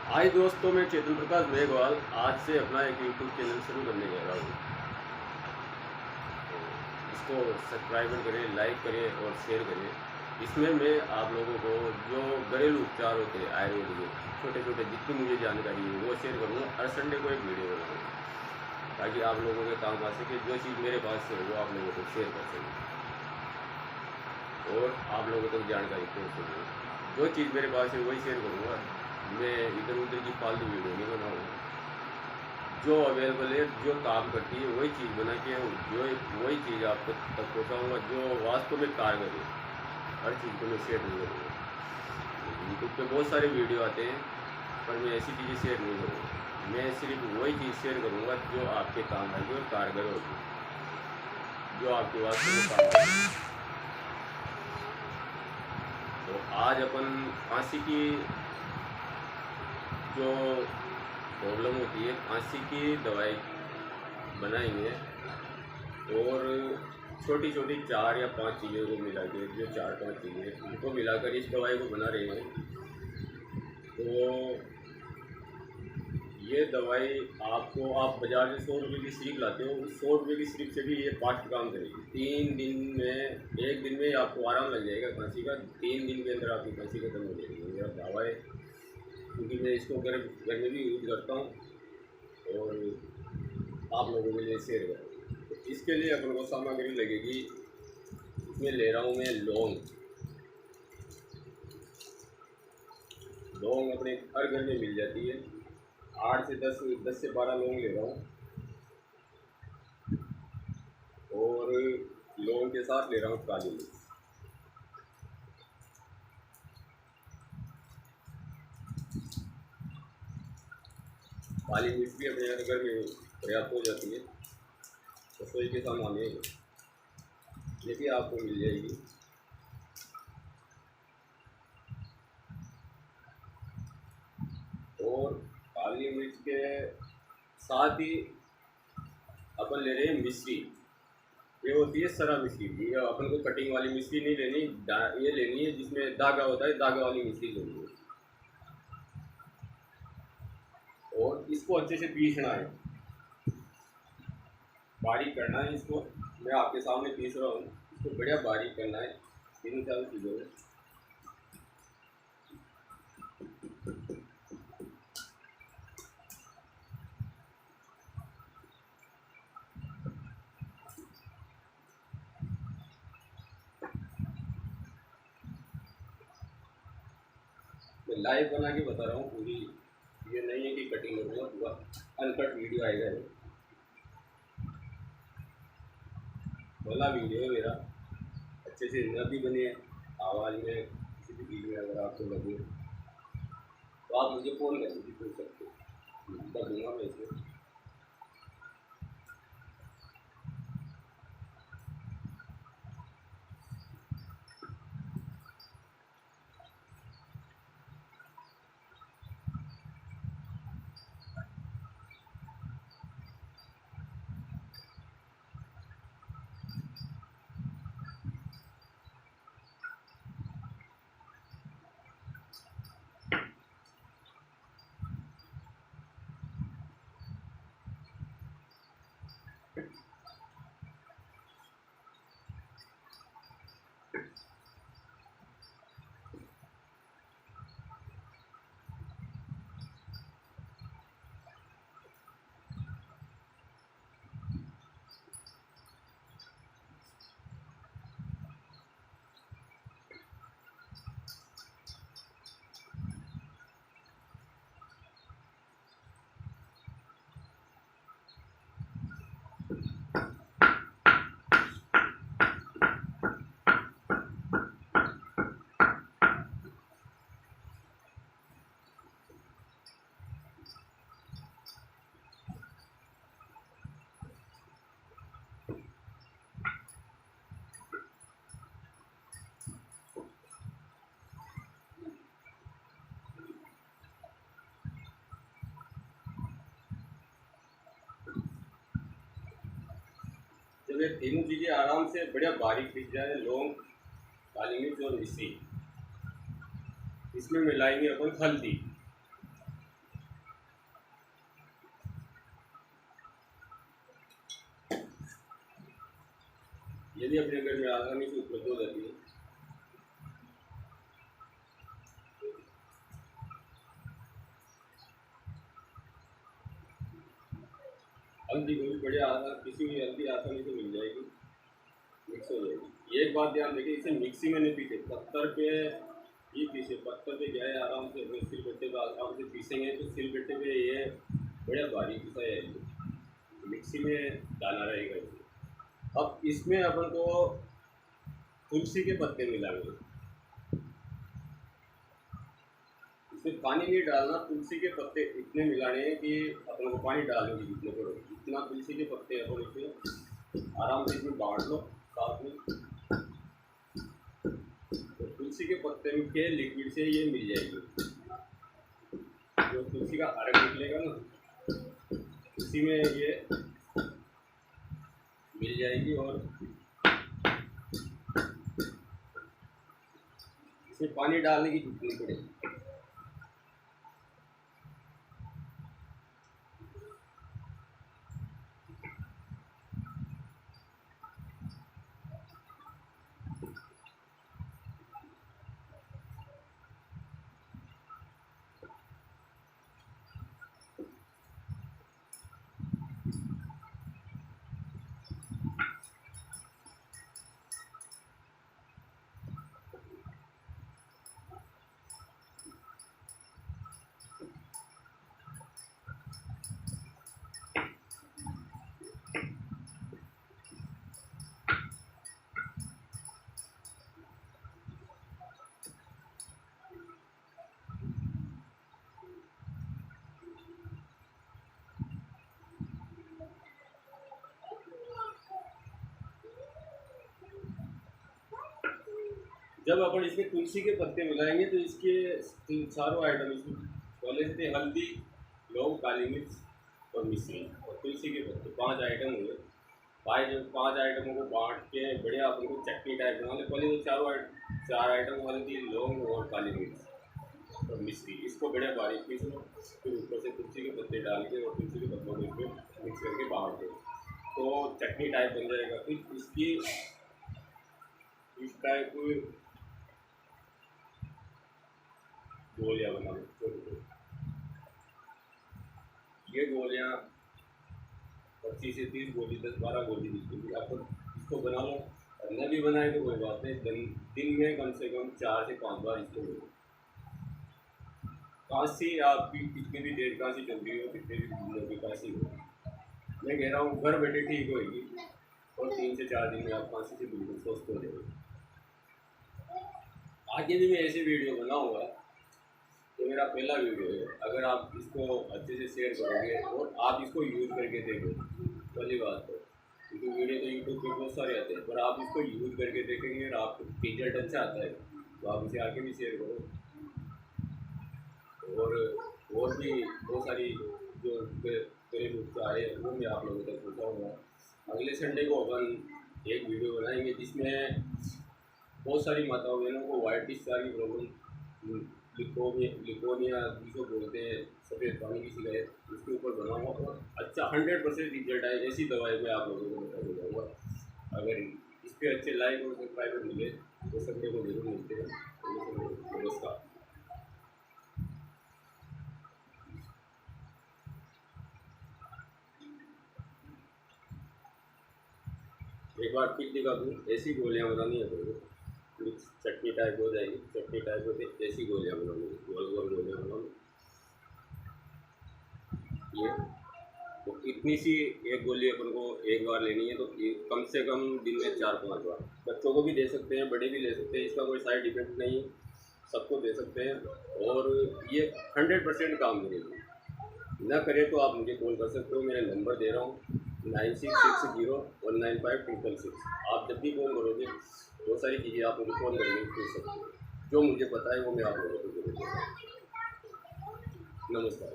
हाय दोस्तों, मैं चेतन प्रकाश मेघवाल आज से अपना एक यूट्यूब चैनल शुरू करने जा रहा हूँ। तो इसको सब्सक्राइब करें, लाइक करें और शेयर करें। इसमें मैं आप लोगों को जो घरेलू उपचार होते हैं आयुर्वेदिक छोटे छोटे जितनी मुझे जानकारी है वो शेयर करूँगा। हर संडे को एक वीडियो बनाऊँगा ताकि आप लोगों के काम आ सके। जो चीज़ मेरे पास है वो आप लोगों को शेयर कर सकें और आप लोगों तक जानकारी पहुँच सके। जो चीज़ मेरे पास है वही शेयर करूँगा। मैं इधर उधर की फालतू वीडियो नहीं बनाऊँगा। जो अवेलेबल है, जो काम करती है वही चीज़ बना के जो वही चीज़ आप तक पहुँचाऊँगा जो वास्तव में कारगर है। हर चीज़ को मैं शेयर नहीं करूँगा। यूट्यूब पे बहुत सारे वीडियो आते हैं पर मैं ऐसी चीज़ें शेयर नहीं करूँगा। मैं सिर्फ वही चीज़ शेयर करूँगा जो आपके काम आएगी और कारगर होगी, जो आपके वास्तव में काम आएगी। तो आज अपन खांसी की जो प्रॉब्लम होती है, खांसी की दवाई बनाएंगे और छोटी छोटी 4 या 5 चीज़ों को मिला के, जो 4-5 चीज़ें उनको मिलाकर इस दवाई को बना रहे हैं। तो ये दवाई आपको, आप बाज़ार से 100 रुपये की सिरप लाते हो, उस 100 रुपये की सिरप से भी ये फास्ट काम करेगी। 3 दिन में, 1 दिन में आपको आराम लग जाएगा खांसी का। 3 दिन के अंदर आपकी खांसी खत्म हो जाएगी। मेरा दावा है, क्योंकि मैं इसको घर में भी यूज़ करता हूँ और आप लोगों के लिए शेयर करूँ। तो इसके लिए अपन को सामग्री लगेगी। इसमें ले रहा हूँ मैं लौंग। लौंग अपने हर घर में मिल जाती है। 8 से 10 से 12 लौंग ले रहा हूँ और लौंग के साथ ले रहा हूँ काली मिर्च। काली मिर्च भी अपने घर में पर्याप्त हो जाती है। रसोई के सामान है, ये भी आपको मिल जाएगी। और काली मिर्च के साथ ही अपन ले रहे हैं मिश्री। ये होती है सरा मिश्री। ये अपन को कटिंग वाली मिश्री नहीं लेनी, ये लेनी है जिसमें धागा होता है, धागा वाली मिश्री लेनी है। और इसको अच्छे से पीसना है, बारीक करना है इसको। मैं आपके सामने पीस रहा हूँ। इसको बढ़िया बारीक करना है तीनों चारों चीज़ों में। मैं लाइव बना के बता रहा हूँ पूरी, ये नहीं है कि कटिंग करूँगा, पूरा अनकट वीडियो आएगा। ये पहला वीडियो है मेरा, अच्छे से न भी बने, आवाज़ में किसी भी चीज़ में अगर आपको लगे तो आप मुझे फ़ोन कर दीजिए, पूछ सकते हो, कर दूँगा मैं इसमें। जब ये तीनों चीज़ें आराम से बढ़िया बारीक पिस जाए, लौंग, काली मिर्च और मिश्री, इसमें मिलाएंगे अपन हल्दी। ये भी अपने घर में आसानी से उपलब्ध हो जाती है। हल्दी को भी बढ़िया किसी भी हल्दी आसानी से मिल जाएगी, मिक्स हो जाएगी। एक बात ध्यान देखिए, इसे मिक्सी में नहीं पीसे, पत्थर पे ही पीसे। पत्थर पे क्या है, आराम से अपने सिलबट्टे पे आराम से पीसेंगे तो सिलबट्टे पे ये बढ़िया भारी पिसा जाएगी। मिक्सी में डालना रहेगा इसे। अब इसमें अपन को तुलसी के पत्ते मिलाएंगे। इसमें पानी नहीं डालना, तुलसी के पत्ते इतने मिलाने हैं कि अपन को पानी डालने की जितने पड़े इतना तुलसी के पत्ते अपन इसमें आराम से इसमें बांट लो साथ में। तो तुलसी के पत्ते के लिक्विड से ये मिल जाएगी, जो तुलसी का अर्क निकलेगा ना उसी में ये मिल जाएगी। और इसमें पानी डालने की जरूरत नहीं पड़ेगी। जब अपन इसमें तुलसी के पत्ते मिलाएंगे तो इसके चारों आइटम इसमें पहले से हल्दी, लौंग, काली मिर्च और मिश्री और तुलसी के पत्ते 5 आइटम हुए। 5 आइटमों को बांट के बढ़िया अपन को चटनी टाइप बना ले। पहले तो 4 आइटम हल्दी, लौंग और काली मिर्च और मिश्री, इसको बढ़िया बारीक पीस लो। फिर ऊपर से तुलसी के पत्ते डाल के और तुलसी के पत्तों को इसमें मिक्स करके बांट दो तो चटनी टाइप बन जाएगा। फिर इसकी इस टाइप गोलियाँ बना लो छोटी छोटी। ये गोलियाँ 25 से 30 गोली, 10-12 गोली निकलेगी। आप इसको बना लो और न भी बनाए तो कोई बात नहीं, दिन में कम से कम 4 से 5 बार इसको लो। काशी आपकी कितनी भी देर काशी चल रही हो, कितने भी दिनों की काशी हो, मैं कह रहा हूँ घर बैठे ठीक होगी और 3 से 4 दिन में आप काशी से बिल्कुल स्वस्थ हो जाएंगे। आगे भी मैं ऐसे वीडियो बनाऊँगा। तो मेरा पहला वीडियो है, अगर आप इसको अच्छे से शेयर करोगे और आप इसको यूज़ करके देखो, पहली बात तो क्योंकि वीडियो तो यूट्यूब पे बहुत सारे आते हैं, पर आप इसको यूज़ करके देखेंगे और आपको रिजल्ट अच्छा आता है तो आप इसे आगे भी शेयर करो। और भी बहुत सारी जो घरेलू उपचार है वो मैं आप लोगों तक पहुँचाऊँगा। अगले संडे को अपन एक वीडियो बनाएंगे जिसमें बहुत सारी माताओं बहनों को वाइट डिस्चार्ज की प्रॉब्लम, लिकोनिया जिसको बोलते हैं, सफ़ेद पानी की शिकायत, उसके ऊपर बनाऊँगा और अच्छा 100% रिजल्ट आए ऐसी दवाई मैं आप लोगों को बता जाऊँगा। अगर इस पर अच्छे लाइक और सब्सक्राइबर मिले तो संडे को जरूर मिलते हैं। नमस्कार। एक बार फिर दिखा दूँ, ऐसी गोलियाँ बनानी है तो चटनी टाइप हो जाएगी। चटनी टाइप होती ऐसी गोलियाँ बनानी, गोल गोल गोलियाँ बनानी। ये तो इतनी सी एक गोली अपन को एक बार लेनी है तो कम से कम दिन में 4-5 बार। बच्चों को भी दे सकते हैं, बड़े भी ले सकते हैं, इसका कोई साइड इफेक्ट नहीं, सबको दे सकते हैं और ये 100% काम करेगी। ना करे तो आप मुझे कॉल कर सकते हो, मेरा नंबर दे रहा हूँ 9660195666। आप जब भी कॉल करोगे बहुत सारी चीज़ें आप मुझे फ़ोन करके पूछ सकते हो, जो मुझे पता है वो मैं आप लोगों को जरूर दूँगा। नमस्कार।